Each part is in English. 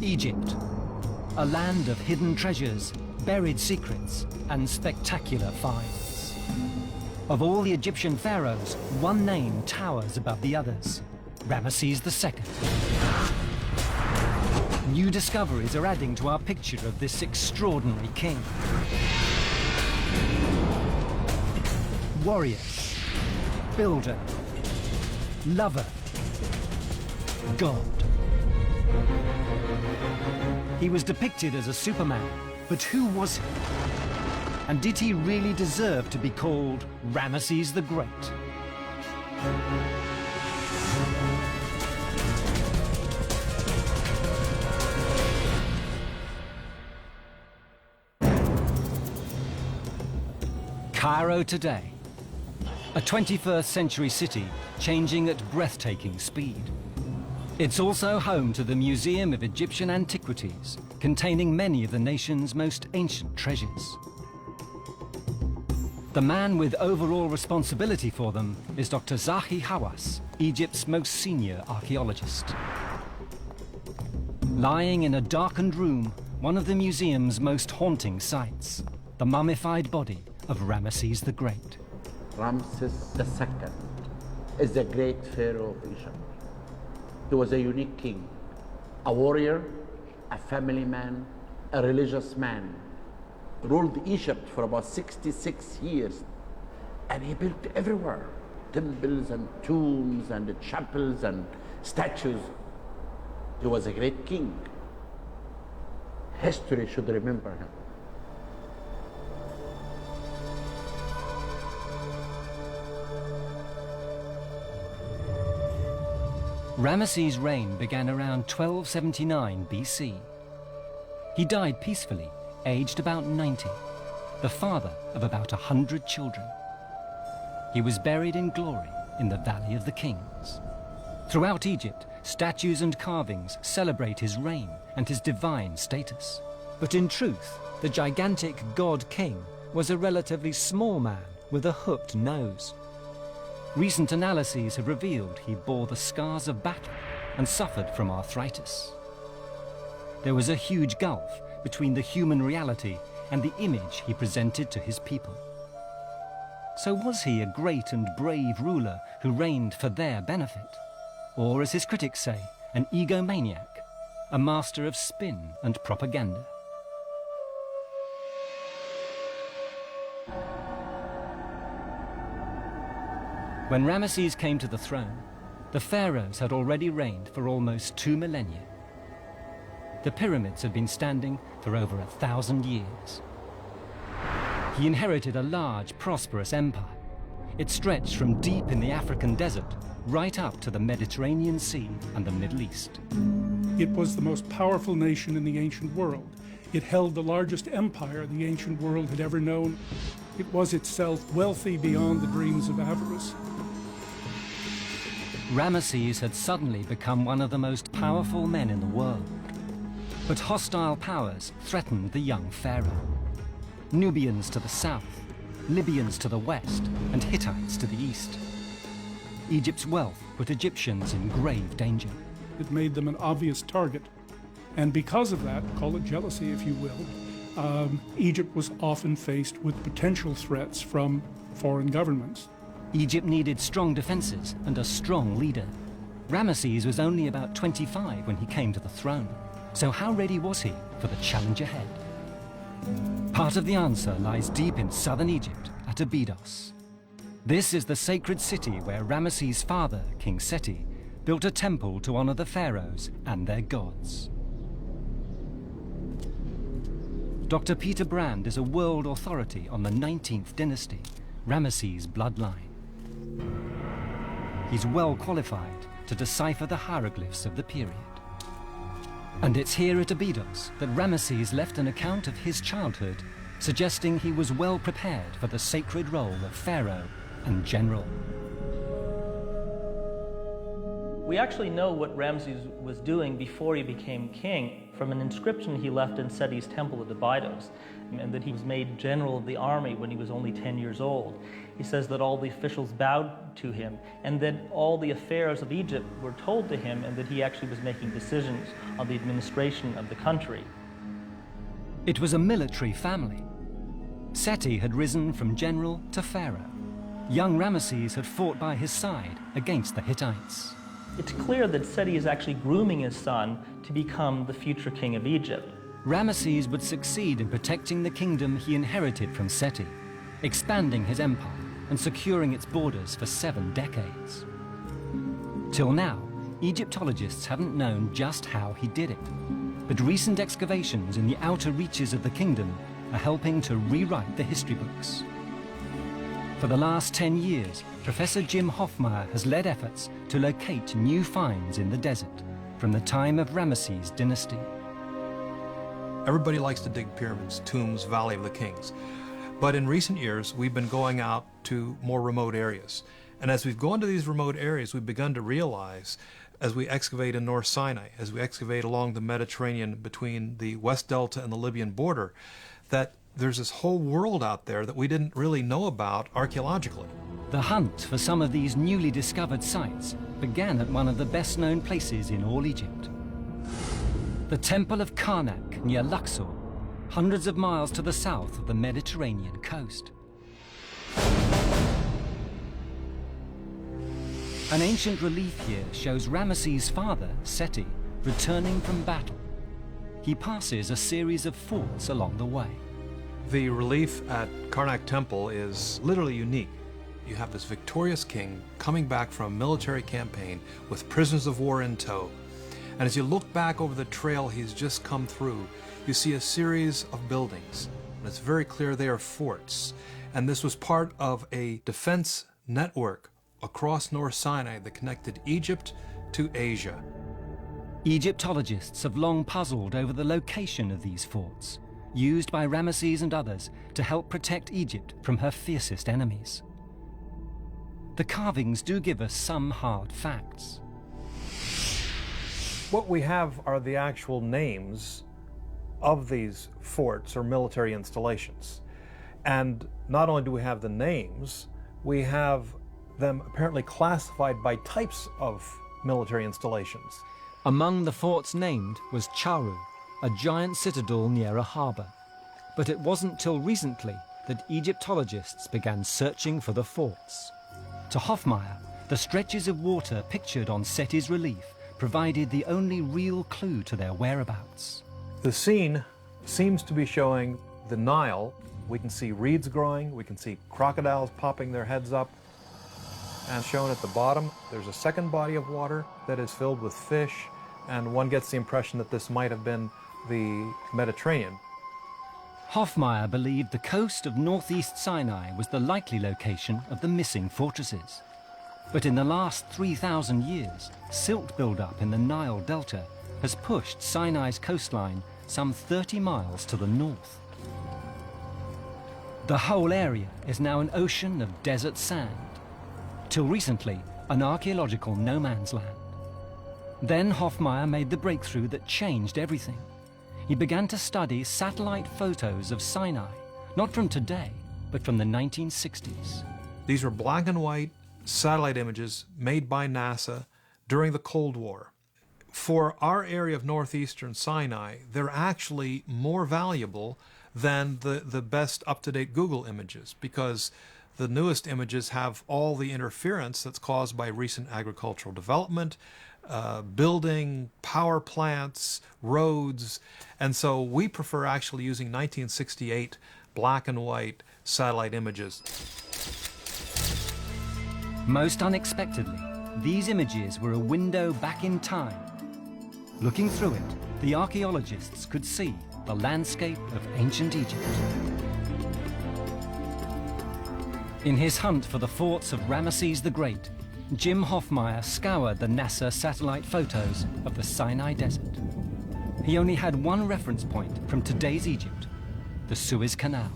Egypt, a land of hidden treasures, buried secrets, and spectacular finds. Of all the Egyptian pharaohs, one name towers above the others: Ramses II. New discoveries are adding to our picture of this extraordinary king. Warrior, builder, lover, God. He was depicted as a Superman, but who was he? And did he really deserve to be called Ramses the Great? Cairo today, a 21st century city changing at breathtaking speed. It's also home to the Museum of Egyptian Antiquities, containing many of the nation's most ancient treasures. The man with overall responsibility for them is Dr. Zahi Hawass, Egypt's most senior archaeologist. Lying in a darkened room, one of the museum's most haunting sights, the mummified body of Ramses the Great. Ramses II is the great pharaoh of Egypt. He was a unique king, a warrior, a family man, a religious man. Ruled Egypt for about 66 years, and he built everywhere, temples and tombs and chapels and statues. He was a great king. History should remember him. Ramses' reign began around 1279 BC. He died peacefully, aged about 90, the father of about 100 children. He was buried in glory in the Valley of the Kings. Throughout Egypt, statues and carvings celebrate his reign and his divine status. But in truth, the gigantic god-king was a relatively small man with a hooked nose. Recent analyses have revealed he bore the scars of battle and suffered from arthritis. There was a huge gulf between the human reality and the image he presented to his people. So was he a great and brave ruler who reigned for their benefit? Or, as his critics say, an egomaniac, a master of spin and propaganda? When Ramses came to the throne, the pharaohs had already reigned for almost 2 millennia. The pyramids had been standing for over 1,000 years. He inherited a large, prosperous empire. It stretched from deep in the African desert right up to the Mediterranean Sea and the Middle East. It was the most powerful nation in the ancient world. It held the largest empire the ancient world had ever known. It was itself wealthy beyond the dreams of avarice. Ramses had suddenly become one of the most powerful men in the world. But hostile powers threatened the young pharaoh. Nubians to the south, Libyans to the west, and Hittites to the east. Egypt's wealth put Egyptians in grave danger. It made them an obvious target. And because of that, call it jealousy if you will, Egypt was often faced with potential threats from foreign governments. Egypt needed strong defenses and a strong leader. Ramses was only about 25 when he came to the throne. So how ready was he for the challenge ahead? Part of the answer lies deep in southern Egypt at Abydos. This is the sacred city where Ramses' father, King Seti, built a temple to honor the pharaohs and their gods. Dr. Peter Brand is a world authority on the 19th dynasty, Ramses' bloodline. He's well qualified to decipher the hieroglyphs of the period. And it's here at Abydos that Ramses left an account of his childhood, suggesting he was well prepared for the sacred role of pharaoh and general. We actually know what Ramses was doing before he became king from an inscription he left in Seti's temple at Abydos, and that he was made general of the army when he was only 10 years old. He says that all the officials bowed to him, and that all the affairs of Egypt were told to him, and that he actually was making decisions on the administration of the country. It was a military family. Seti had risen from general to pharaoh. Young Ramesses had fought by his side against the Hittites. It's clear that Seti is actually grooming his son to become the future king of Egypt. Ramesses would succeed in protecting the kingdom he inherited from Seti, expanding his empire and securing its borders for 7 decades. Till now, Egyptologists haven't known just how he did it, but recent excavations in the outer reaches of the kingdom are helping to rewrite the history books. For the last 10 years, Professor Jim Hoffmeyer has led efforts to locate new finds in the desert from the time of Ramesses' dynasty. Everybody likes to dig pyramids, tombs, Valley of the Kings. But in recent years, we've been going out to more remote areas. And as we've gone to these remote areas, we've begun to realize, as we excavate in North Sinai, as we excavate along the Mediterranean between the West Delta and the Libyan border, that there's this whole world out there that we didn't really know about archaeologically. The hunt for some of these newly discovered sites began at one of the best-known places in all Egypt. The Temple of Karnak near Luxor, hundreds of miles to the south of the Mediterranean coast. An ancient relief here shows Ramesses' father, Seti, returning from battle. He passes a series of forts along the way. The relief at Karnak Temple is literally unique. You have this victorious king coming back from a military campaign with prisoners of war in tow. And as you look back over the trail he's just come through, you see a series of buildings. And it's very clear they are forts. And this was part of a defense network across North Sinai that connected Egypt to Asia. Egyptologists have long puzzled over the location of these forts, used by Ramesses and others to help protect Egypt from her fiercest enemies. The carvings do give us some hard facts. What we have are the actual names of these forts or military installations. And not only do we have the names, we have them apparently classified by types of military installations. Among the forts named was Charu, a giant citadel near a harbour. But it wasn't till recently that Egyptologists began searching for the forts. To Hoffmeyer, the stretches of water pictured on Seti's relief provided the only real clue to their whereabouts. The scene seems to be showing the Nile. We can see reeds growing, we can see crocodiles popping their heads up. And shown at the bottom, there's a second body of water that is filled with fish, and one gets the impression that this might have been the Mediterranean. Hoffmeyer believed the coast of northeast Sinai was the likely location of the missing fortresses. But in the last 3,000 years, silt buildup in the Nile Delta has pushed Sinai's coastline some 30 miles to the north. The whole area is now an ocean of desert sand. Till recently, an archaeological no man's land. Then Hoffmeyer made the breakthrough that changed everything. He began to study satellite photos of Sinai, not from today, but from the 1960s. These were black and white satellite images made by NASA during the Cold War. For our area of northeastern Sinai, they're actually more valuable than the best up-to-date Google images, because the newest images have all the interference that's caused by recent agricultural development, building, power plants, roads, and so we prefer actually using 1968 black and white satellite images. Most unexpectedly, these images were a window back in time. Looking through it, the archaeologists could see the landscape of ancient Egypt. In his hunt for the forts of Ramesses the Great, Jim Hoffmeyer scoured the NASA satellite photos of the Sinai Desert. He only had one reference point from today's Egypt, the Suez Canal.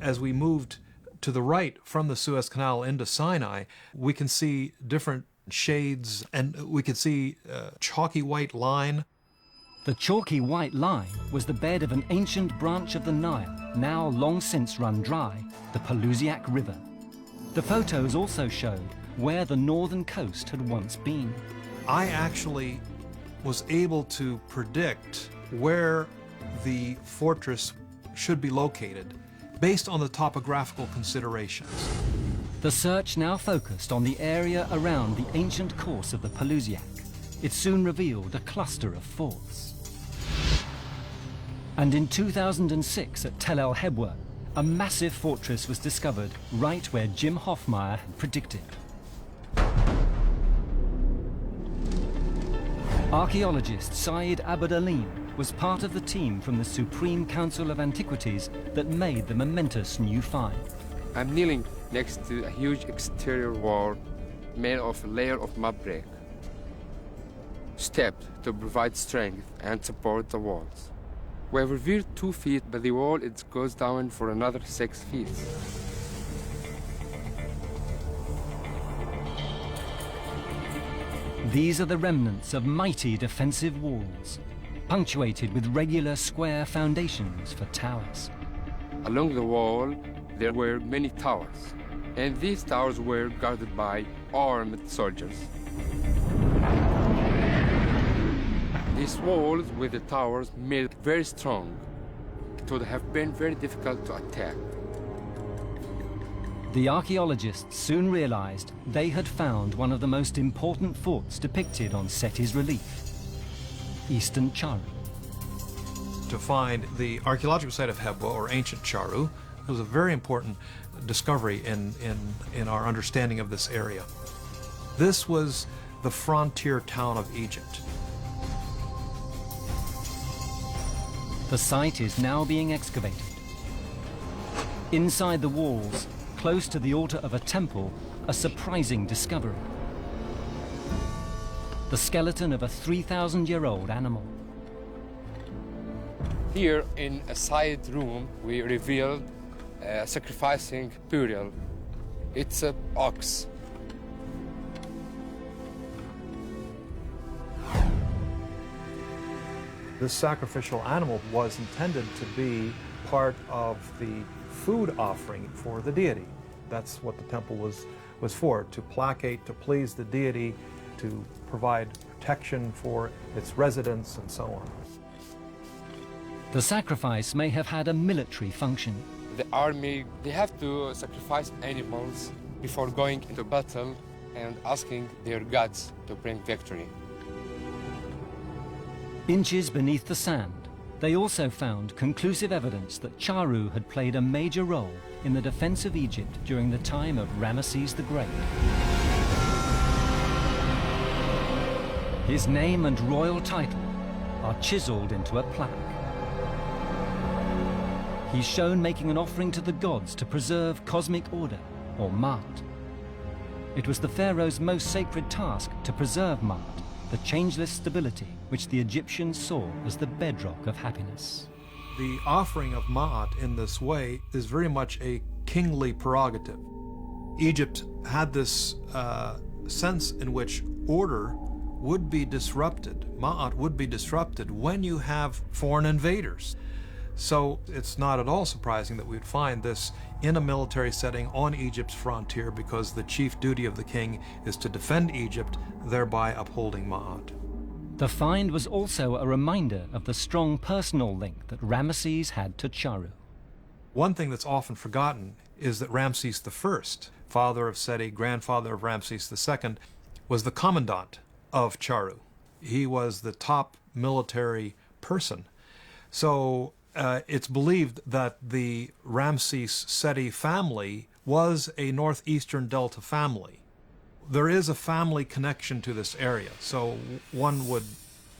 As we moved to the right from the Suez Canal into Sinai, we can see different shades, and we could see a chalky white line. The chalky white line was the bed of an ancient branch of the Nile, now long since run dry, the Pelusiac River. The photos also showed where the northern coast had once been. I actually was able to predict where the fortress should be located based on the topographical considerations. The search now focused on the area around the ancient course of the Pelusiac. It soon revealed a cluster of forts. And in 2006 at Tel El Hebwa, a massive fortress was discovered right where Jim Hoffmeyer had predicted. Archaeologist Saeed Abd-Alim was part of the team from the Supreme Council of Antiquities that made the momentous new find. I'm kneeling next to a huge exterior wall made of a layer of mud brick, stepped to provide strength and support the walls. We have revealed 2 feet, but the wall goes down for another 6 feet. These are the remnants of mighty defensive walls, punctuated with regular square foundations for towers. Along the wall, there were many towers, and these towers were guarded by armed soldiers. These walls with the towers made it very strong. It would have been very difficult to attack. The archaeologists soon realized they had found one of the most important forts depicted on Seti's relief, Eastern Charu. To find the archaeological site of Hebwa, or ancient Charu, was a very important discovery in our understanding of this area. This was the frontier town of Egypt. The site is now being excavated. Inside the walls, close to the altar of a temple, a surprising discovery. The skeleton of a 3,000-year-old animal. Here in a side room, we revealed a sacrificing burial. It's an ox. This sacrificial animal was intended to be part of the food offering for the deity. That's what the temple was for, to placate, to please the deity, to provide protection for its residents, and so on. The sacrifice may have had a military function. The army, they have to sacrifice animals before going into battle and asking their gods to bring victory. Inches beneath the sand, they also found conclusive evidence that Charu had played a major role in the defense of Egypt during the time of Ramses the Great. His name and royal title are chiseled into a plaque. He's shown making an offering to the gods to preserve cosmic order, or Ma'at. It was the pharaoh's most sacred task to preserve Ma'at, the changeless stability which the Egyptians saw as the bedrock of happiness. The offering of Ma'at in this way is very much a kingly prerogative. Egypt had this sense in which order would be disrupted, Ma'at would be disrupted when you have foreign invaders. So it's not at all surprising that we'd find this in a military setting on Egypt's frontier, because the chief duty of the king is to defend Egypt, thereby upholding Ma'at. The find was also a reminder of the strong personal link that Ramses had to Charu. One thing that's often forgotten is that Ramses I, father of Seti, grandfather of Ramses II, was the commandant of Charu. He was the top military person. So it's believed that the Ramses Seti family was a northeastern delta family. There is a family connection to this area, so one would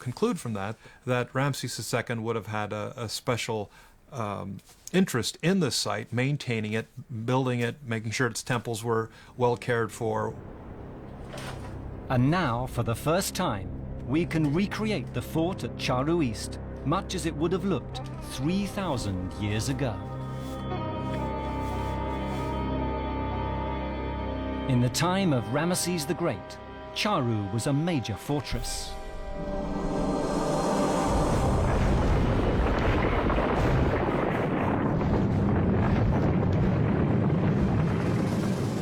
conclude from that Ramses II would have had a special interest in this site, maintaining it, building it, making sure its temples were well cared for. And now, for the first time, we can recreate the fort at Charu East, much as it would have looked 3,000 years ago. In the time of Ramses the Great, Charu was a major fortress.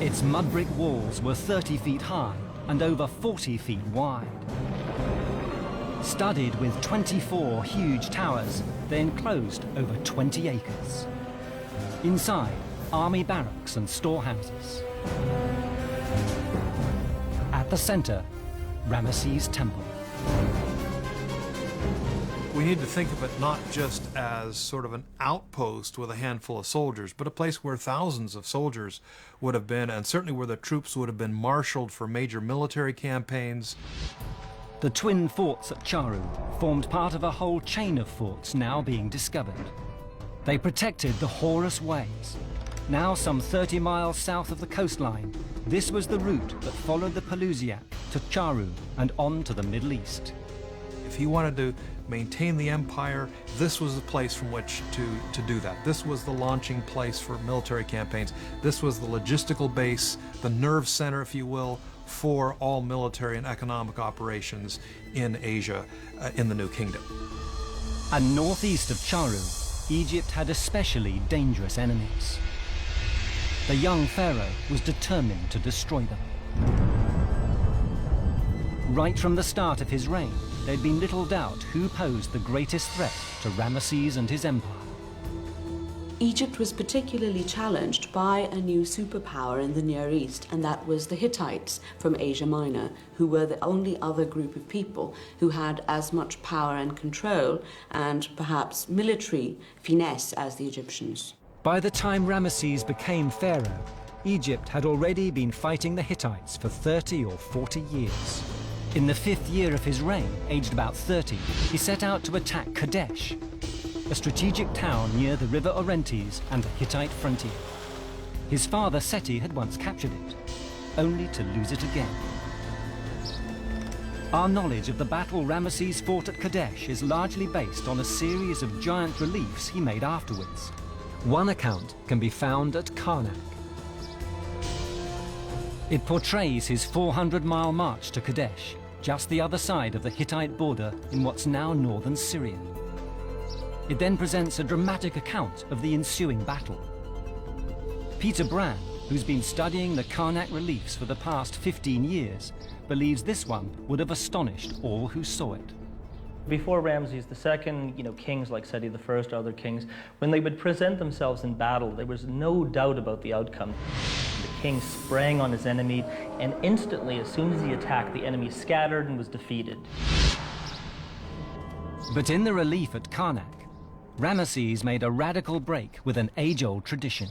Its mud brick walls were 30 feet high and over 40 feet wide. Studded with 24 huge towers, they enclosed over 20 acres. Inside, army barracks and storehouses. At the center, Ramses' temple. We need to think of it not just as sort of an outpost with a handful of soldiers, but a place where thousands of soldiers would have been, and certainly where the troops would have been marshaled for major military campaigns. The twin forts at Charu formed part of a whole chain of forts now being discovered. They protected the Horus Ways. Now some 30 miles south of the coastline, this was the route that followed the Pelusiac to Charu and on to the Middle East. If he wanted to maintain the empire, this was the place from which to do that. This was the launching place for military campaigns. This was the logistical base, the nerve center, if you will, for all military and economic operations in Asia, in the New Kingdom. And northeast of Charu, Egypt had especially dangerous enemies. The young pharaoh was determined to destroy them. Right from the start of his reign, there'd been little doubt who posed the greatest threat to Ramesses and his empire. Egypt was particularly challenged by a new superpower in the Near East, and that was the Hittites from Asia Minor, who were the only other group of people who had as much power and control and perhaps military finesse as the Egyptians. By the time Ramesses became pharaoh, Egypt had already been fighting the Hittites for 30 or 40 years. In the 5th year of his reign, aged about 30, he set out to attack Kadesh, a strategic town near the river Orontes and the Hittite frontier. His father Seti had once captured it, only to lose it again. Our knowledge of the battle Ramesses fought at Kadesh is largely based on a series of giant reliefs he made afterwards. One account can be found at Karnak. It portrays his 400-mile march to Kadesh, just the other side of the Hittite border in what's now northern Syria. It then presents a dramatic account of the ensuing battle. Peter Brand, who's been studying the Karnak reliefs for the past 15 years, believes this one would have astonished all who saw it. Before Ramses II, kings like Seti I, other kings, when they would present themselves in battle, there was no doubt about the outcome. The king sprang on his enemy, and instantly, as soon as he attacked, the enemy scattered and was defeated. But in the relief at Karnak, Ramesses made a radical break with an age-old tradition.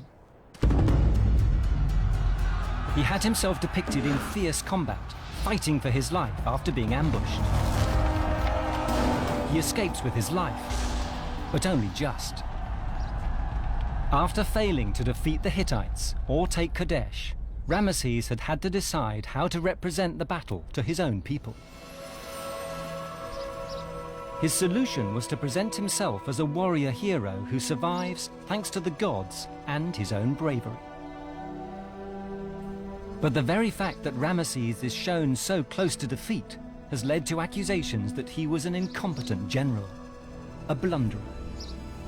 He had himself depicted in fierce combat, fighting for his life after being ambushed. He escapes with his life, but only just. After failing to defeat the Hittites or take Kadesh, Ramesses had had to decide how to represent the battle to his own people. His solution was to present himself as a warrior hero who survives thanks to the gods and his own bravery. But the very fact that Ramesses is shown so close to defeat has led to accusations that he was an incompetent general, a blunderer.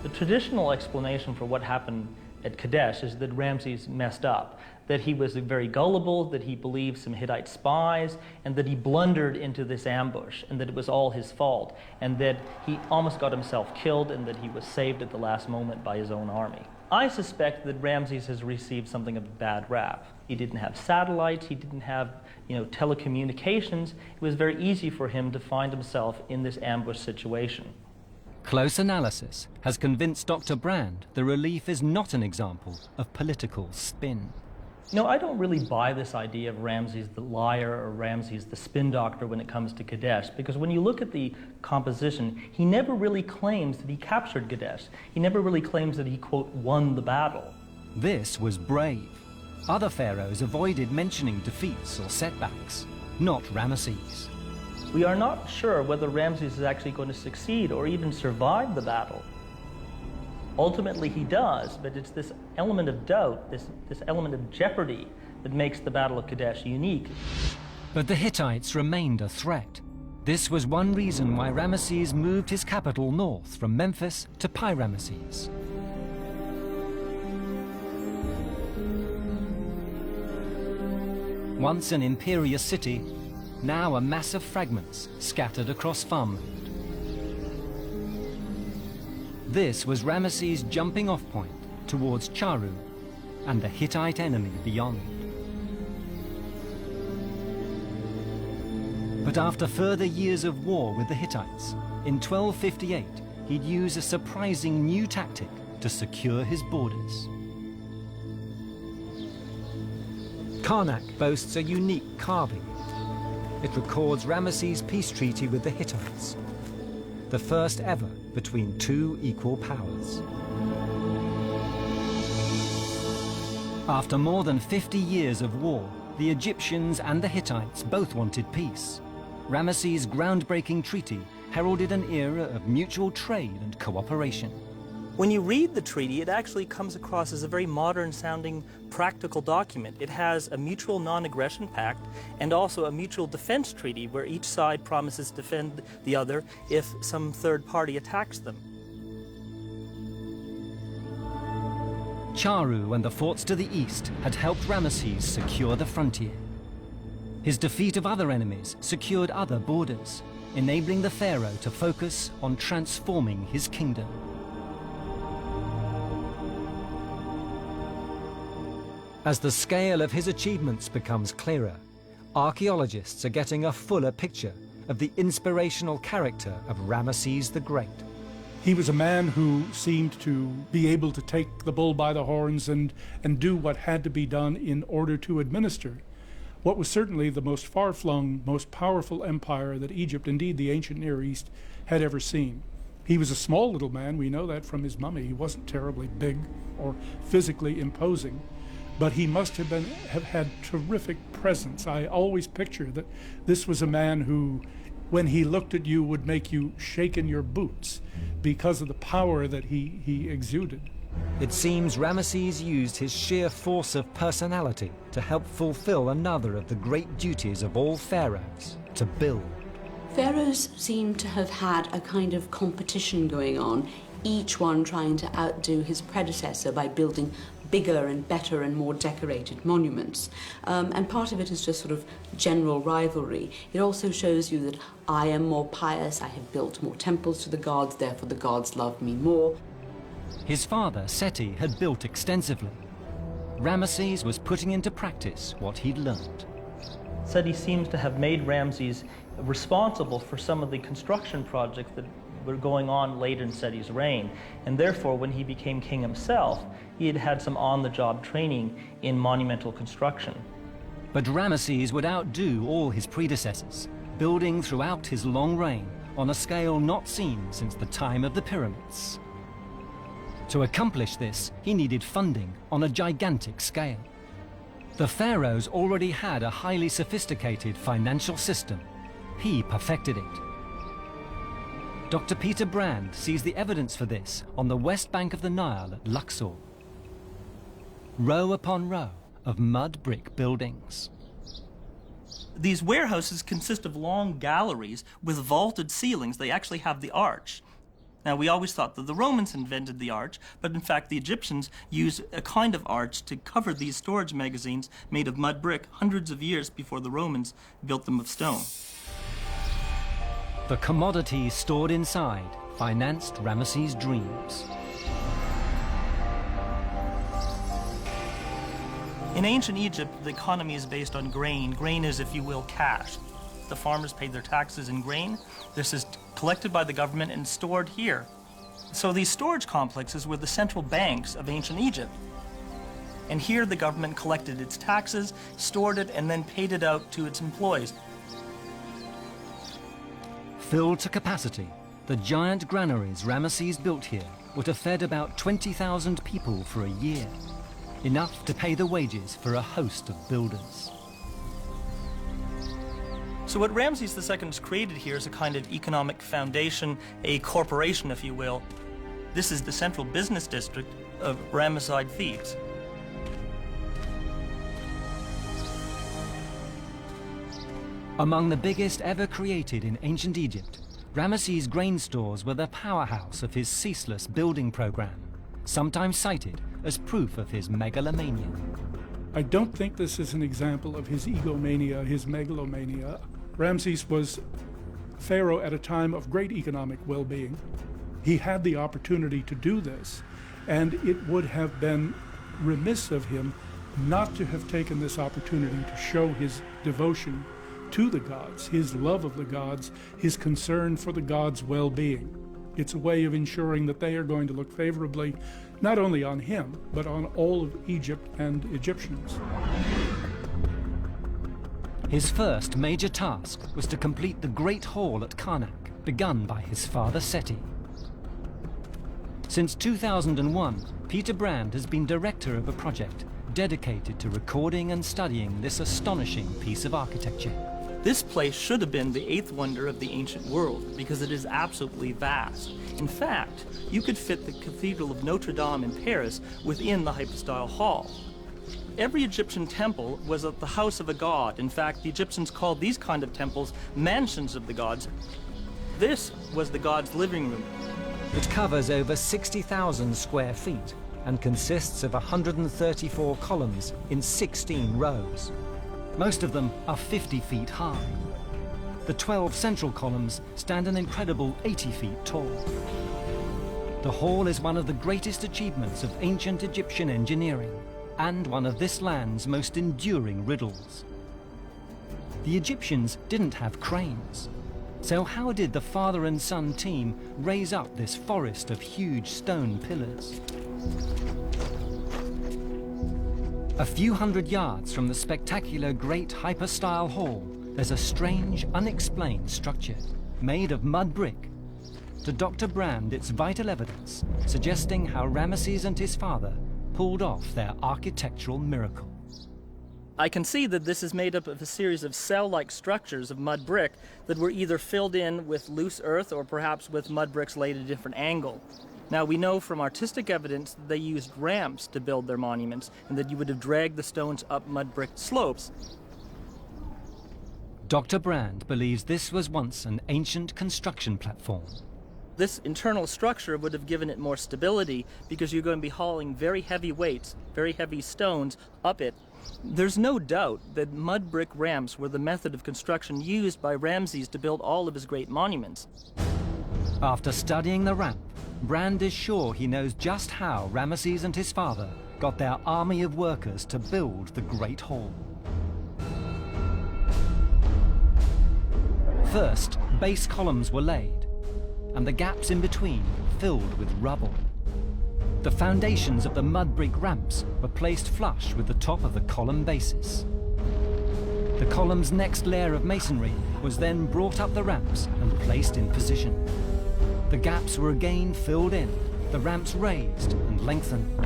The traditional explanation for what happened at Kadesh is that Ramses messed up, that he was very gullible, that he believed some Hittite spies, and that he blundered into this ambush, and that it was all his fault, and that he almost got himself killed, and that he was saved at the last moment by his own army. I suspect that Ramses has received something of a bad rap. He didn't have satellites, he didn't have telecommunications. It was very easy for him to find himself in this ambush situation. Close analysis has convinced Dr. Brand the relief is not an example of political spin. No, I don't really buy this idea of Ramses the liar or Ramses the spin doctor when it comes to Kadesh, because when you look at the composition, he never really claims that he captured Kadesh. He never really claims that he, quote, won the battle. This was brave. Other pharaohs avoided mentioning defeats or setbacks, not Ramesses. We are not sure whether Ramses is actually going to succeed or even survive the battle. Ultimately, he does, but it's this element of doubt, this element of jeopardy that makes the Battle of Kadesh unique. But the Hittites remained a threat. This was one reason why Ramesses moved his capital north from Memphis to Pi-Ramesses. Once an imperious city, now a mass of fragments scattered across farmland. This was Ramesses' jumping off point towards Charu and the Hittite enemy beyond. But after further years of war with the Hittites, in 1258, he'd use a surprising new tactic to secure his borders. Karnak boasts a unique carving. It records Ramesses' peace treaty with the Hittites, the first ever between two equal powers. After more than 50 years of war, the Egyptians and the Hittites both wanted peace. Ramesses' groundbreaking treaty heralded an era of mutual trade and cooperation. When you read the treaty, it actually comes across as a very modern-sounding, practical document. It has a mutual non-aggression pact and also a mutual defense treaty where each side promises to defend the other if some third party attacks them. Charu and the forts to the east had helped Ramesses secure the frontier. His defeat of other enemies secured other borders, enabling the pharaoh to focus on transforming his kingdom. As the scale of his achievements becomes clearer, archaeologists are getting a fuller picture of the inspirational character of Ramesses the Great. He was a man who seemed to be able to take the bull by the horns and do what had to be done in order to administer what was certainly the most far-flung, most powerful empire that Egypt, indeed the ancient Near East, had ever seen. He was a small little man, we know that from his mummy. He wasn't terribly big or physically imposing, but he must have had terrific presence. I always picture that this was a man who, when he looked at you, would make you shake in your boots because of the power that he exuded. It seems Ramesses used his sheer force of personality to help fulfill another of the great duties of all pharaohs, to build. Pharaohs seem to have had a kind of competition going on, each one trying to outdo his predecessor by building bigger and better and more decorated monuments. And part of it is just sort of general rivalry. It also shows you that I am more pious, I have built more temples to the gods, therefore the gods love me more. His father, Seti, had built extensively. Ramesses was putting into practice what he'd learned. Seti seems to have made Ramses responsible for some of the construction projects that were going on late in Seti's reign, and therefore when he became king himself, he had had some on-the-job training in monumental construction. But Ramesses would outdo all his predecessors, building throughout his long reign on a scale not seen since the time of the pyramids. To accomplish this, he needed funding on a gigantic scale. The pharaohs already had a highly sophisticated financial system. He perfected it. Dr. Peter Brand sees the evidence for this on the west bank of the Nile at Luxor. Row upon row of mud brick buildings. These warehouses consist of long galleries with vaulted ceilings. They actually have the arch. Now, we always thought that the Romans invented the arch, but in fact the Egyptians used a kind of arch to cover these storage magazines made of mud brick hundreds of years before the Romans built them of stone. The commodities stored inside financed Ramesses' dreams. In ancient Egypt, the economy is based on grain. Grain is, if you will, cash. The farmers paid their taxes in grain. This is collected by the government and stored here. So these storage complexes were the central banks of ancient Egypt. And here the government collected its taxes, stored it, and then paid it out to its employees. Filled to capacity, the giant granaries Ramesses built here would have fed about 20,000 people for a year, enough to pay the wages for a host of builders. So what Ramses II has created here is a kind of economic foundation, a corporation, if you will. This is the central business district of Ramesside Thebes. Among the biggest ever created in ancient Egypt, Ramses' grain stores were the powerhouse of his ceaseless building program, sometimes cited as proof of his megalomania. I don't think this is an example of his egomania, his megalomania. Ramses was pharaoh at a time of great economic well-being. He had the opportunity to do this, and it would have been remiss of him not to have taken this opportunity to show his devotion to the gods, his love of the gods, his concern for the gods' well-being. It's a way of ensuring that they are going to look favorably not only on him, but on all of Egypt and Egyptians. His first major task was to complete the Great Hall at Karnak, begun by his father Seti. Since 2001, Peter Brand has been director of a project dedicated to recording and studying this astonishing piece of architecture. This place should have been the eighth wonder of the ancient world because it is absolutely vast. In fact, you could fit the Cathedral of Notre Dame in Paris within the hypostyle hall. Every Egyptian temple was at the house of a god. In fact, the Egyptians called these kind of temples mansions of the gods. This was the god's living room. It covers over 60,000 square feet and consists of 134 columns in 16 rows. Most of them are 50 feet high. The 12 central columns stand an incredible 80 feet tall. The hall is one of the greatest achievements of ancient Egyptian engineering and one of this land's most enduring riddles. The Egyptians didn't have cranes. So how did the father and son team raise up this forest of huge stone pillars? A few hundred yards from the spectacular Great Hypostyle Hall, there's a strange, unexplained structure made of mud brick. To Dr. Brand, it's vital evidence suggesting how Ramses and his father pulled off their architectural miracle. I can see that this is made up of a series of cell-like structures of mud brick that were either filled in with loose earth or perhaps with mud bricks laid at a different angle. Now, we know from artistic evidence that they used ramps to build their monuments and that you would have dragged the stones up mud brick slopes. Dr. Brand believes this was once an ancient construction platform. This internal structure would have given it more stability because you're going to be hauling very heavy weights, very heavy stones up it. There's no doubt that mud brick ramps were the method of construction used by Ramses to build all of his great monuments. After studying the ramp, Brand is sure he knows just how Ramses and his father got their army of workers to build the Great Hall. First, base columns were laid, and the gaps in between filled with rubble. The foundations of the mud brick ramps were placed flush with the top of the column bases. The column's next layer of masonry was then brought up the ramps and placed in position. The gaps were again filled in, the ramps raised and lengthened.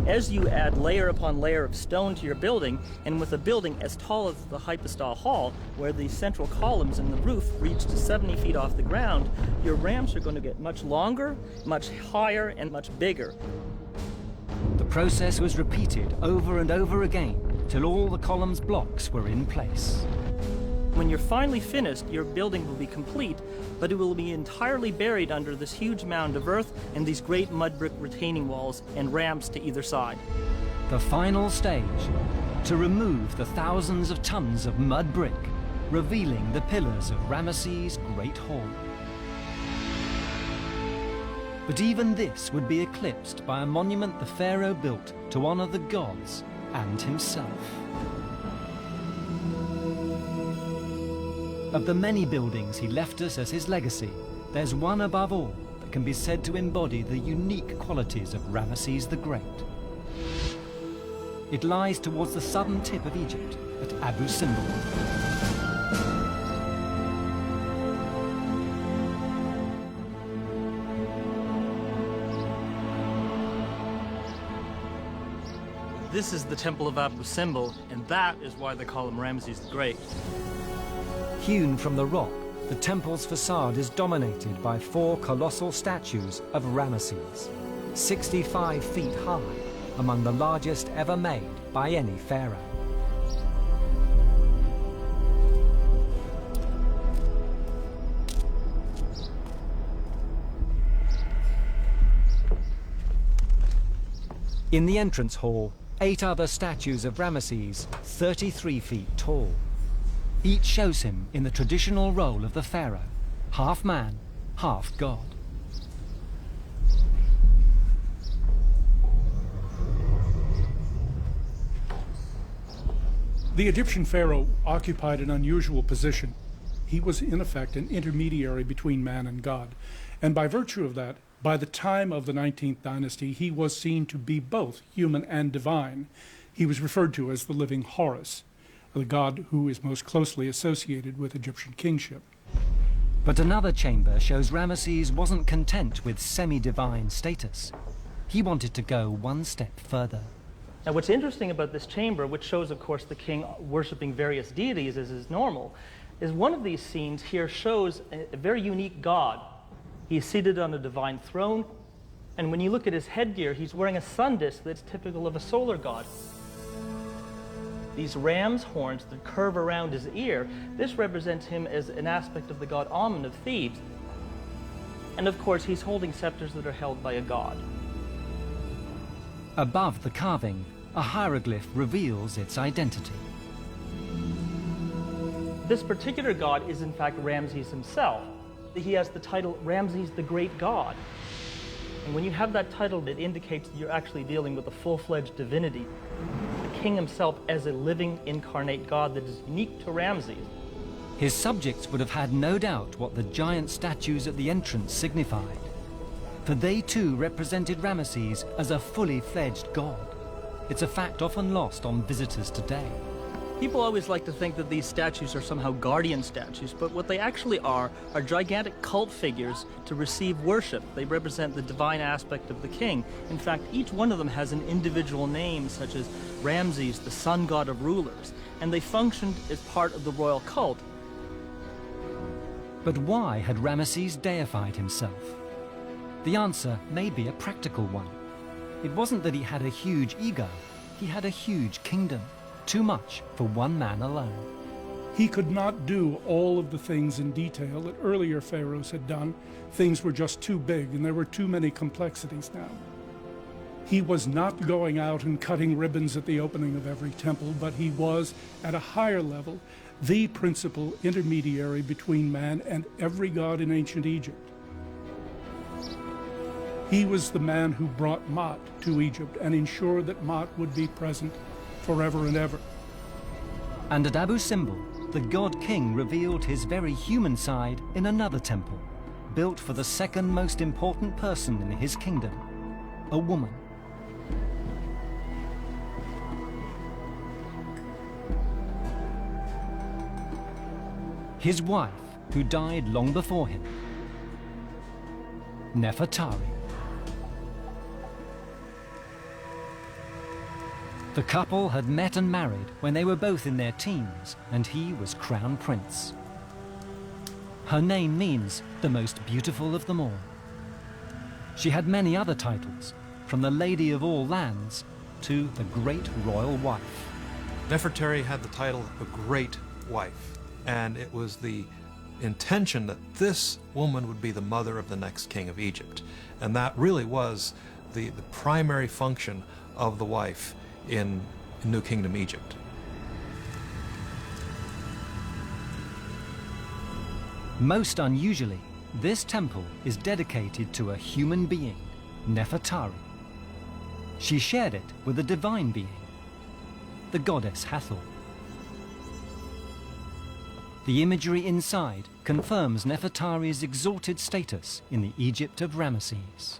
As you add layer upon layer of stone to your building, and with a building as tall as the Hypostyle Hall, where the central columns in the roof reach to 70 feet off the ground, your ramps are going to get much longer, much higher, and much bigger. The process was repeated over and over again till all the columns' blocks were in place. When you're finally finished, your building will be complete, but it will be entirely buried under this huge mound of earth and these great mud brick retaining walls and ramps to either side. The final stage, to remove the thousands of tons of mud brick, revealing the pillars of Ramses' Great Hall. But even this would be eclipsed by a monument the pharaoh built to honor the gods and himself. Of the many buildings he left us as his legacy, there's one above all that can be said to embody the unique qualities of Ramses the Great. It lies towards the southern tip of Egypt at Abu Simbel. This is the Temple of Abu Simbel, and that is why they call him Ramses the Great. Hewn from the rock, the temple's facade is dominated by 4 colossal statues of Ramses, 65 feet high, among the largest ever made by any pharaoh. In the entrance hall, 8 other statues of Ramesses, 33 feet tall. Each shows him in the traditional role of the pharaoh, half man, half god. The Egyptian pharaoh occupied an unusual position. He was, in effect, an intermediary between man and God. And by virtue of that, by the time of the 19th dynasty, he was seen to be both human and divine. He was referred to as the living Horus, the god who is most closely associated with Egyptian kingship. But another chamber shows Ramesses wasn't content with semi-divine status. He wanted to go one step further. Now, what's interesting about this chamber, which shows, of course, the king worshiping various deities as is normal, is one of these scenes here shows a very unique god. He's seated on a divine throne, and when you look at his headgear, he's wearing a sun disk that's typical of a solar god. These ram's horns that curve around his ear, this represents him as an aspect of the god Amun of Thebes. And of course, he's holding scepters that are held by a god. Above the carving, a hieroglyph reveals its identity. This particular god is in fact Ramses himself. He has the title Ramses the Great God. And when you have that title, it indicates that you're actually dealing with a full-fledged divinity. The king himself as a living incarnate god that is unique to Ramses. His subjects would have had no doubt what the giant statues at the entrance signified, for they too represented Ramesses as a fully fledged god. It's a fact often lost on visitors today. People always like to think that these statues are somehow guardian statues, but what they actually are gigantic cult figures to receive worship. They represent the divine aspect of the king. In fact, each one of them has an individual name, such as Ramses, the sun god of rulers, and they functioned as part of the royal cult. But why had Ramesses deified himself? The answer may be a practical one. It wasn't that he had a huge ego, he had a huge kingdom. Too much for one man alone. He could not do all of the things in detail that earlier pharaohs had done. Things were just too big, and there were too many complexities now. He was not going out and cutting ribbons at the opening of every temple, but he was, at a higher level, the principal intermediary between man and every god in ancient Egypt. He was the man who brought Ma'at to Egypt and ensured that Ma'at would be present forever and ever. And at Abu Simbel, the god king revealed his very human side in another temple, built for the second most important person in his kingdom, a woman. His wife, who died long before him, Nefertari. The couple had met and married when they were both in their teens, and he was crown prince. Her name means the most beautiful of them all. She had many other titles, from the Lady of All Lands to the Great Royal Wife. Nefertari had the title of Great Wife, and it was the intention that this woman would be the mother of the next king of Egypt. And that really was the primary function of the wife in New Kingdom Egypt. Most unusually, this temple is dedicated to a human being, Nefertari. She shared it with a divine being, the goddess Hathor. The imagery inside confirms Nefertari's exalted status in the Egypt of Ramesses.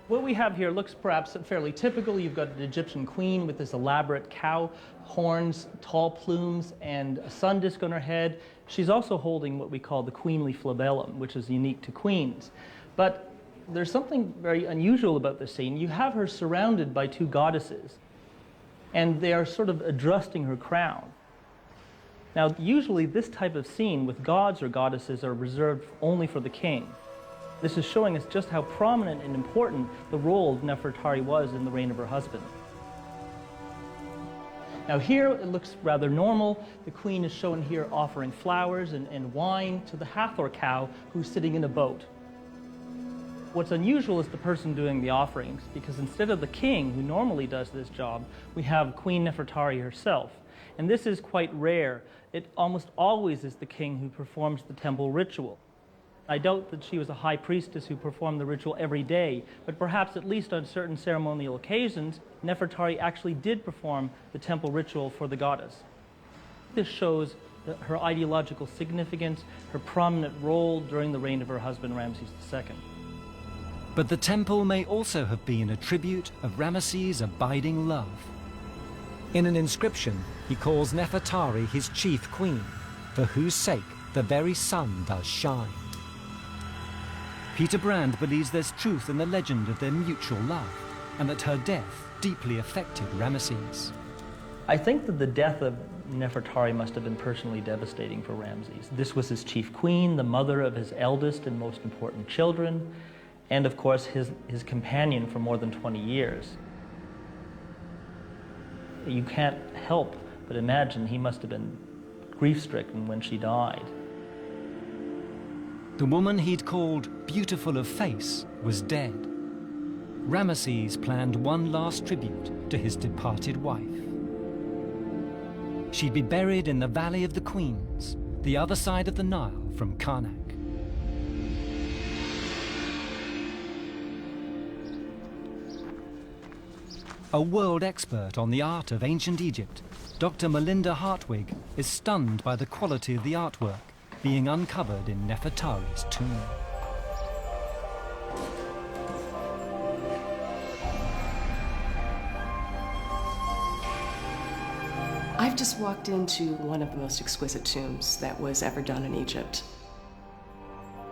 What we have here looks perhaps fairly typical. You've got an Egyptian queen with this elaborate cow, horns, tall plumes, and a sun disk on her head. She's also holding what we call the queenly flabellum, which is unique to queens. But there's something very unusual about this scene. You have her surrounded by two goddesses, and they are sort of adjusting her crown. Now, usually this type of scene with gods or goddesses are reserved only for the king. This is showing us just how prominent and important the role of Nefertari was in the reign of her husband. Now here it looks rather normal. The queen is shown here offering flowers and wine to the Hathor cow who's sitting in a boat. What's unusual is the person doing the offerings, because instead of the king, who normally does this job, we have Queen Nefertari herself. And this is quite rare. It almost always is the king who performs the temple ritual. I doubt that she was a high priestess who performed the ritual every day, but perhaps at least on certain ceremonial occasions, Nefertari actually did perform the temple ritual for the goddess. This shows her ideological significance, her prominent role during the reign of her husband Ramses II. But the temple may also have been a tribute of Ramses' abiding love. In an inscription, he calls Nefertari his chief queen, for whose sake the very sun does shine. Peter Brand believes there's truth in the legend of their mutual love, and that her death deeply affected Ramses. I think that the death of Nefertari must have been personally devastating for Ramses. This was his chief queen, the mother of his eldest and most important children, and of course his companion for more than 20 years. You can't help but imagine he must have been grief-stricken when she died. The woman he'd called beautiful of face was dead. Ramses planned one last tribute to his departed wife. She'd be buried in the Valley of the Queens, the other side of the Nile from Karnak. A world expert on the art of ancient Egypt, Dr. Melinda Hartwig is stunned by the quality of the artwork being uncovered in Nefertari's tomb. I've just walked into one of the most exquisite tombs that was ever done in Egypt.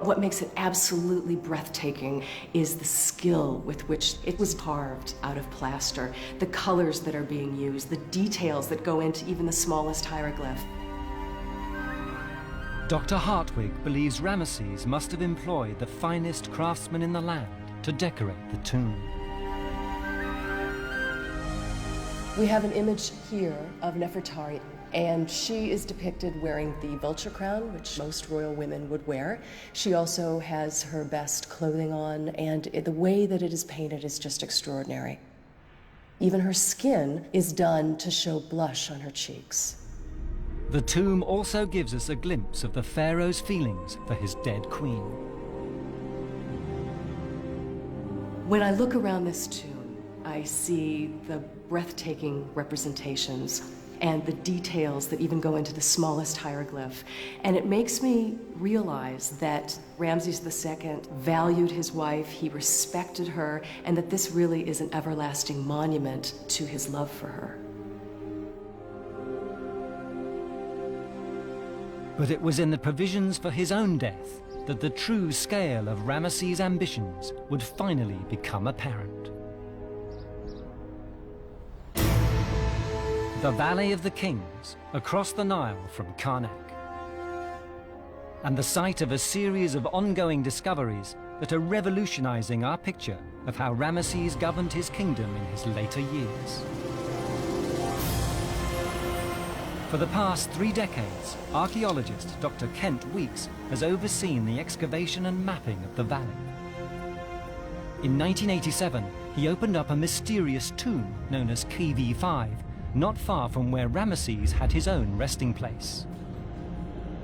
What makes it absolutely breathtaking is the skill with which it was carved out of plaster, the colors that are being used, the details that go into even the smallest hieroglyph. Dr. Hartwig believes Ramses must have employed the finest craftsmen in the land to decorate the tomb. We have an image here of Nefertari, and she is depicted wearing the vulture crown, which most royal women would wear. She also has her best clothing on, and the way that it is painted is just extraordinary. Even her skin is done to show blush on her cheeks. The tomb also gives us a glimpse of the pharaoh's feelings for his dead queen. When I look around this tomb, I see the breathtaking representations and the details that even go into the smallest hieroglyph. And it makes me realize that Ramses II valued his wife, he respected her, and that this really is an everlasting monument to his love for her. But it was in the provisions for his own death that the true scale of Ramses' ambitions would finally become apparent. The Valley of the Kings, across the Nile from Karnak. And the site of a series of ongoing discoveries that are revolutionizing our picture of how Ramses governed his kingdom in his later years. For the past 3 decades, archaeologist Dr. Kent Weeks has overseen the excavation and mapping of the valley. In 1987, he opened up a mysterious tomb known as KV5, not far from where Ramses had his own resting place.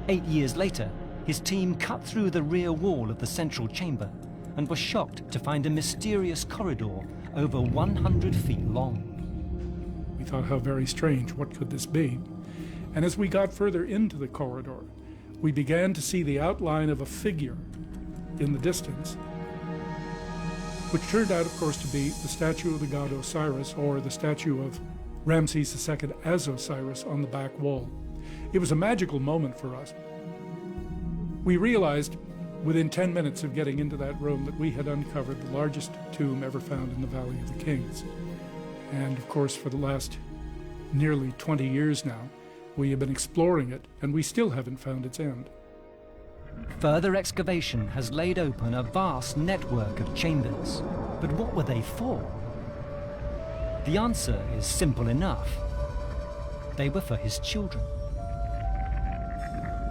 8 years later, his team cut through the rear wall of the central chamber and were shocked to find a mysterious corridor over 100 feet long. We thought, how very strange, what could this be? And as we got further into the corridor, we began to see the outline of a figure in the distance, which turned out, of course, to be the statue of the god Osiris, or the statue of Ramses II as Osiris on the back wall. It was a magical moment for us. We realized within 10 minutes of getting into that room that we had uncovered the largest tomb ever found in the Valley of the Kings. And of course, for the last nearly 20 years now, we have been exploring it, and we still haven't found its end. Further excavation has laid open a vast network of chambers. But what were they for? The answer is simple enough. They were for his children.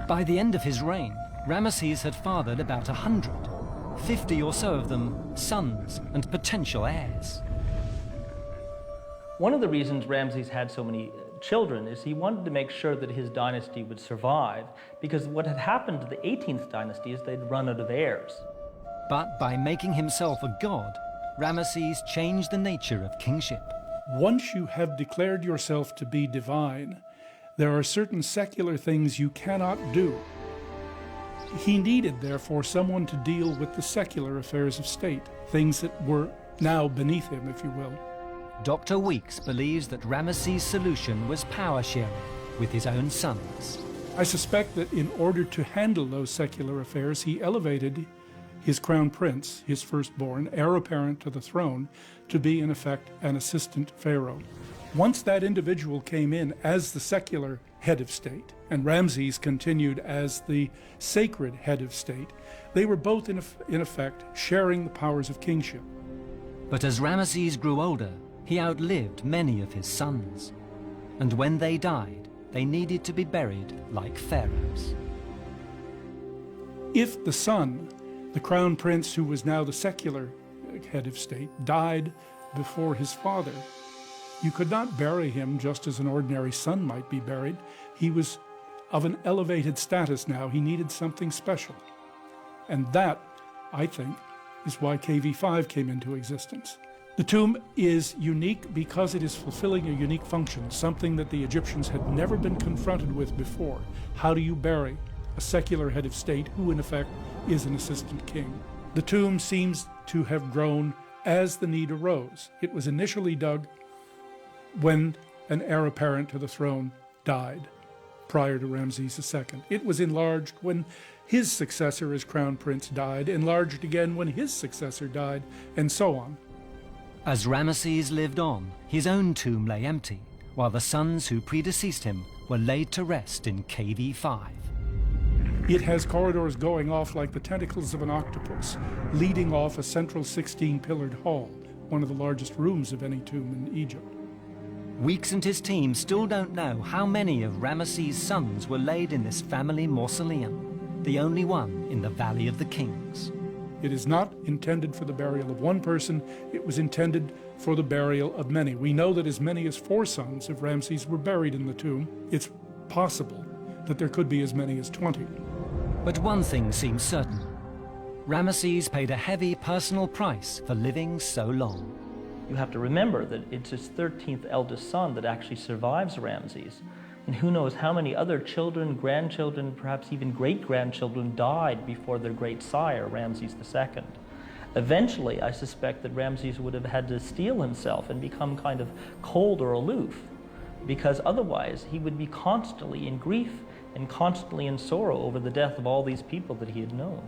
By the end of his reign, Ramses had fathered about 100. 50 or so of them sons and potential heirs. One of the reasons Ramses had so many children is he wanted to make sure that his dynasty would survive, because what had happened to the 18th dynasty is they'd run out of heirs. But by making himself a god, Ramesses changed the nature of kingship. Once you have declared yourself to be divine, there are certain secular things you cannot do. He needed, therefore, someone to deal with the secular affairs of state, things that were now beneath him, if you will. Dr. Weeks believes that Ramesses' solution was power sharing with his own sons. I suspect that in order to handle those secular affairs, he elevated his crown prince, his firstborn, heir apparent to the throne, to be, in effect, an assistant pharaoh. Once that individual came in as the secular head of state, and Ramses continued as the sacred head of state, they were both, in effect, sharing the powers of kingship. But as Ramesses grew older, he outlived many of his sons. And when they died, they needed to be buried like pharaohs. If the son, the crown prince who was now the secular head of state, died before his father, you could not bury him just as an ordinary son might be buried. He was of an elevated status now. He needed something special. And that, I think, is why KV5 came into existence. The tomb is unique because it is fulfilling a unique function, something that the Egyptians had never been confronted with before. How do you bury a secular head of state who, in effect, is an assistant king? The tomb seems to have grown as the need arose. It was initially dug when an heir apparent to the throne died prior to Ramses II. It was enlarged when his successor as crown prince died, enlarged again when his successor died, and so on. As Ramesses lived on, his own tomb lay empty, while the sons who predeceased him were laid to rest in KV5. It has corridors going off like the tentacles of an octopus, leading off a central 16-pillared hall, one of the largest rooms of any tomb in Egypt. Weeks and his team still don't know how many of Ramesses' sons were laid in this family mausoleum, the only one in the Valley of the Kings. It is not intended for the burial of one person, it was intended for the burial of many. We know that as many as 4 sons of Ramses were buried in the tomb. It's possible that there could be as many as 20. But one thing seems certain. Ramesses paid a heavy personal price for living so long. You have to remember that it's his 13th eldest son that actually survives Ramses. And who knows how many other children, grandchildren, perhaps even great-grandchildren died before their great sire, Ramses II. Eventually, I suspect that Ramses would have had to steel himself and become kind of cold or aloof, because otherwise he would be constantly in grief and constantly in sorrow over the death of all these people that he had known.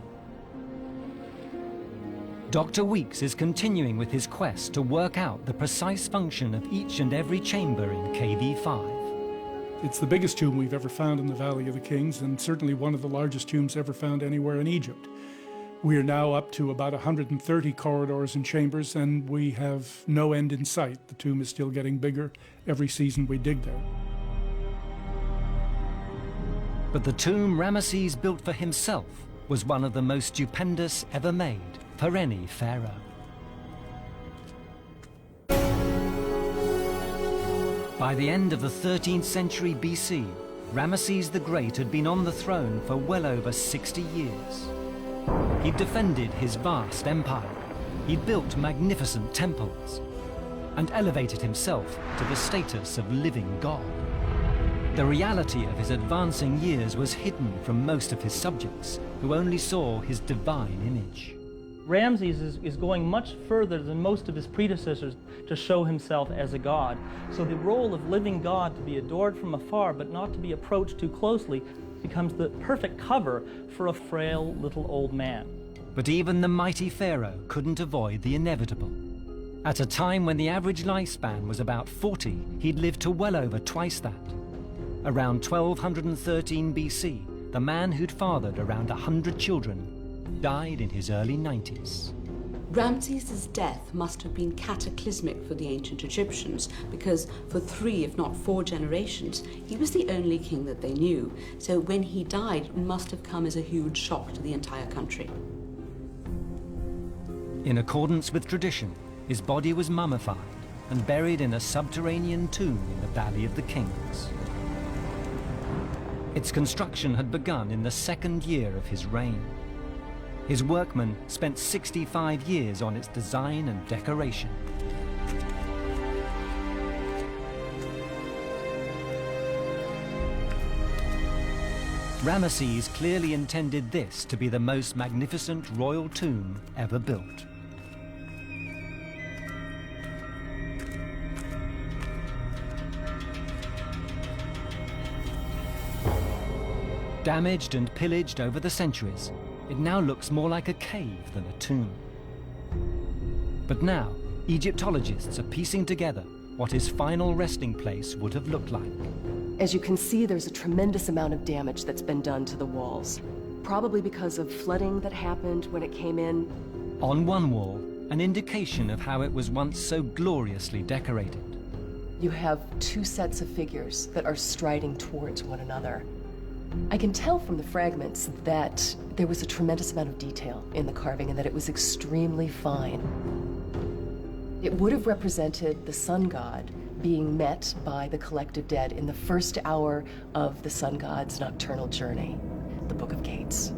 Dr. Weeks is continuing with his quest to work out the precise function of each and every chamber in KV5. It's the biggest tomb we've ever found in the Valley of the Kings, and certainly one of the largest tombs ever found anywhere in Egypt. We are now up to about 130 corridors and chambers, and we have no end in sight. The tomb is still getting bigger every season we dig there. But the tomb Ramesses built for himself was one of the most stupendous ever made for any pharaoh. By the end of the 13th century BC, Ramesses the Great had been on the throne for well over 60 years. He'd defended his vast empire, he'd built magnificent temples, and elevated himself to the status of living god. The reality of his advancing years was hidden from most of his subjects, who only saw his divine image. Ramses is going much further than most of his predecessors to show himself as a god. So the role of living God, to be adored from afar but not to be approached too closely, becomes the perfect cover for a frail little old man. But even the mighty pharaoh couldn't avoid the inevitable. At a time when the average lifespan was about 40, he'd lived to well over twice that. Around 1213 BC, the man who'd fathered around 100 children died in his early 90s. Ramses' death must have been cataclysmic for the ancient Egyptians, because for 3, if not 4 generations, he was the only king that they knew. So when he died, it must have come as a huge shock to the entire country. In accordance with tradition, his body was mummified and buried in a subterranean tomb in the Valley of the Kings. Its construction had begun in the second year of his reign. His workmen spent 65 years on its design and decoration. Ramesses clearly intended this to be the most magnificent royal tomb ever built. Damaged and pillaged over the centuries, it now looks more like a cave than a tomb. But now, Egyptologists are piecing together what his final resting place would have looked like. As you can see, there's a tremendous amount of damage that's been done to the walls, probably because of flooding that happened when it came in. On one wall, an indication of how it was once so gloriously decorated. You have two sets of figures that are striding towards one another. I can tell from the fragments that there was a tremendous amount of detail in the carving and that it was extremely fine. It would have represented the sun god being met by the collected dead in the first hour of the sun god's nocturnal journey, the Book of Gates.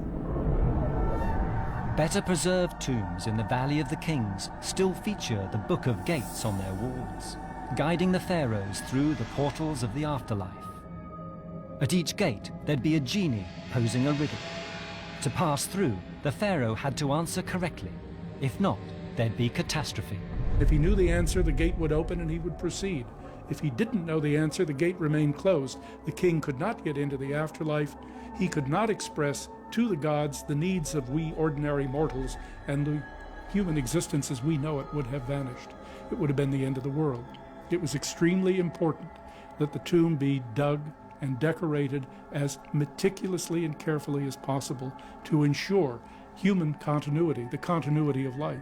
Better preserved tombs in the Valley of the Kings still feature the Book of Gates on their walls, guiding the pharaohs through the portals of the afterlife. At each gate, there'd be a genie posing a riddle. To pass through, the pharaoh had to answer correctly. If not, there'd be catastrophe. If he knew the answer, the gate would open and he would proceed. If he didn't know the answer, the gate remained closed. The king could not get into the afterlife. He could not express to the gods the needs of we ordinary mortals, and the human existence as we know it would have vanished. It would have been the end of the world. It was extremely important that the tomb be dug and decorated as meticulously and carefully as possible to ensure human continuity, the continuity of life.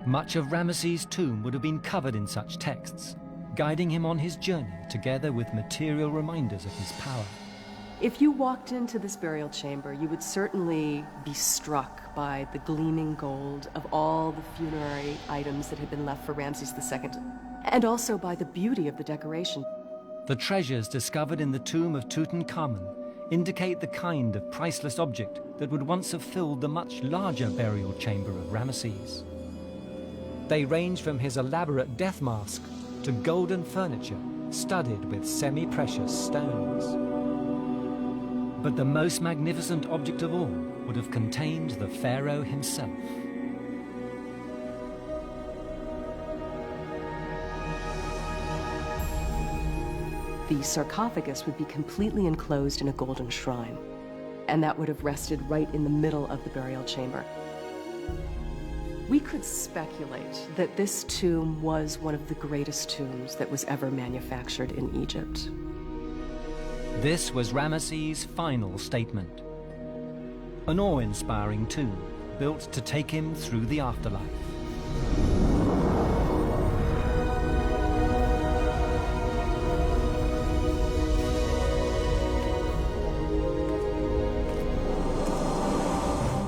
Much of Ramesses' tomb would have been covered in such texts, guiding him on his journey together with material reminders of his power. If you walked into this burial chamber, you would certainly be struck by the gleaming gold of all the funerary items that had been left for Ramses II, and also by the beauty of the decoration. The treasures discovered in the tomb of Tutankhamun indicate the kind of priceless object that would once have filled the much larger burial chamber of Ramesses. They range from his elaborate death mask to golden furniture studded with semi-precious stones. But the most magnificent object of all would have contained the pharaoh himself. The sarcophagus would be completely enclosed in a golden shrine, and that would have rested right in the middle of the burial chamber. We could speculate that this tomb was one of the greatest tombs that was ever manufactured in Egypt. This was Ramesses' final statement. An awe-inspiring tomb built to take him through the afterlife.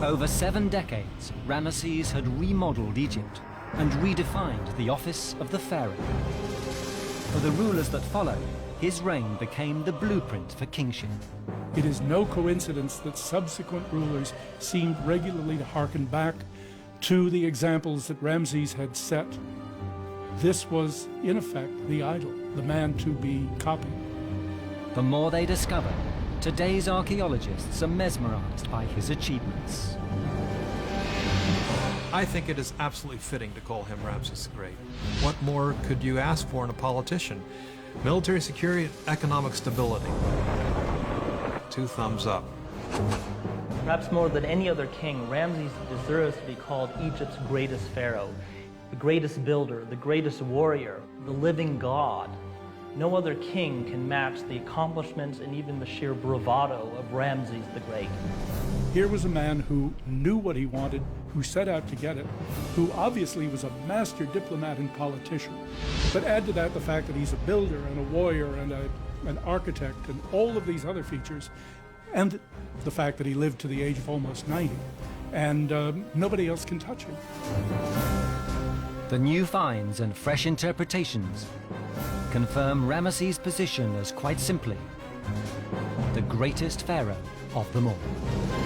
Over 7 decades, Ramesses had remodeled Egypt and redefined the office of the pharaoh. For the rulers that followed, his reign became the blueprint for kingship. It is no coincidence that subsequent rulers seemed regularly to hearken back to the examples that Ramses had set. This was, in effect, the idol, the man to be copied. The more they discover, today's archaeologists are mesmerized by his achievements. I think it is absolutely fitting to call him Ramses the Great. What more could you ask for in a politician? Military security and economic stability. 2 thumbs up. Perhaps more than any other king, Ramses deserves to be called Egypt's greatest pharaoh, the greatest builder, the greatest warrior, the living god. No other king can match the accomplishments and even the sheer bravado of Ramses the Great. Here was a man who knew what he wanted, who set out to get it, who obviously was a master diplomat and politician. But add to that the fact that he's a builder and a warrior and an architect and all of these other features, and the fact that he lived to the age of almost 90, and nobody else can touch him. The new finds and fresh interpretations confirm Ramses' position as, quite simply, the greatest pharaoh of them all.